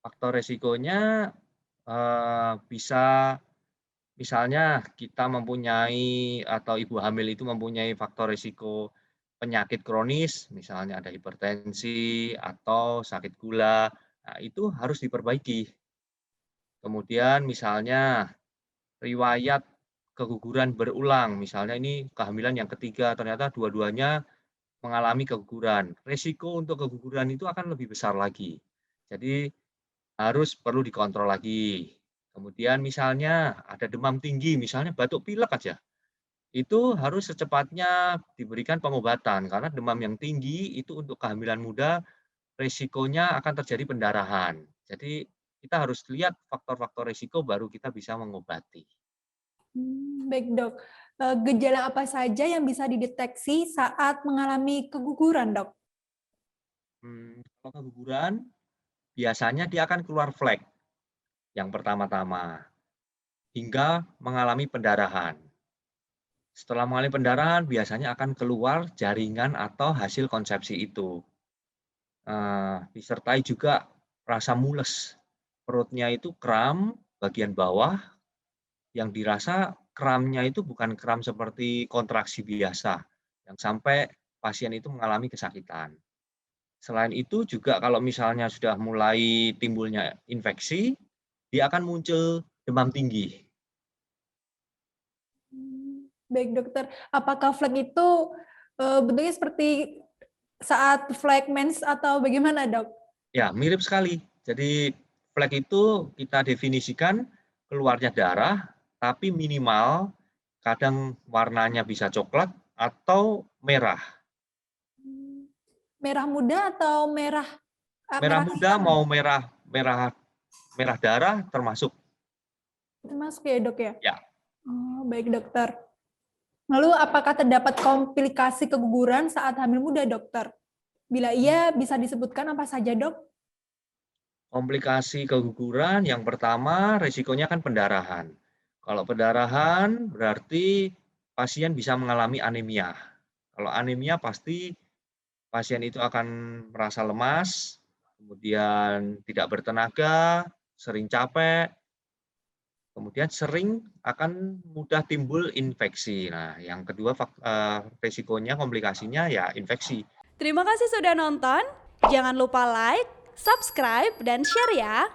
Faktor resikonya, bisa misalnya kita mempunyai atau ibu hamil itu mempunyai faktor risiko penyakit kronis, misalnya ada hipertensi atau sakit gula, nah itu harus diperbaiki. Kemudian misalnya riwayat keguguran berulang, misalnya ini kehamilan yang ketiga, ternyata dua-duanya mengalami keguguran. Risiko untuk keguguran itu akan lebih besar lagi. Jadi harus perlu dikontrol lagi. Kemudian misalnya ada demam tinggi, misalnya batuk pilek aja, itu harus secepatnya diberikan pengobatan karena demam yang tinggi itu untuk kehamilan muda resikonya akan terjadi pendarahan. Jadi kita harus lihat faktor-faktor risiko baru kita bisa mengobati. Baik Dok. Gejala apa saja yang bisa dideteksi saat mengalami keguguran, Dok? Kalau keguguran biasanya dia akan keluar flek yang pertama-tama hingga mengalami pendarahan. Setelah mengalami pendarahan biasanya akan keluar jaringan atau hasil konsepsi itu. Disertai juga rasa mules, perutnya itu kram bagian bawah yang dirasa kramnya itu bukan kram seperti kontraksi biasa, yang sampai pasien itu mengalami kesakitan. Selain itu juga kalau misalnya sudah mulai timbulnya infeksi, dia akan muncul demam tinggi. Baik Dokter. Apakah flek itu bentuknya seperti saat flek mens atau bagaimana, Dok? Ya, mirip sekali. Jadi flek itu kita definisikan keluarnya darah, tapi minimal kadang warnanya bisa coklat atau merah. Merah muda atau merah Merah merah muda kehitaman? mau merah merah merah darah termasuk, Termasuk ya, Dok ya? ya. Oh, baik Dokter. Lalu apakah terdapat komplikasi keguguran saat hamil muda, Dokter? Bila iya, bisa disebutkan apa saja, Dok? Komplikasi keguguran yang pertama resikonya kan pendarahan. Kalau pendarahan berarti pasien bisa mengalami anemia. Kalau anemia pasti pasien itu akan merasa lemas, kemudian tidak bertenaga, sering capek, kemudian sering akan mudah timbul infeksi. Nah, yang kedua resikonya, komplikasinya ya infeksi. Terima kasih sudah nonton. Jangan lupa like, subscribe, dan share ya.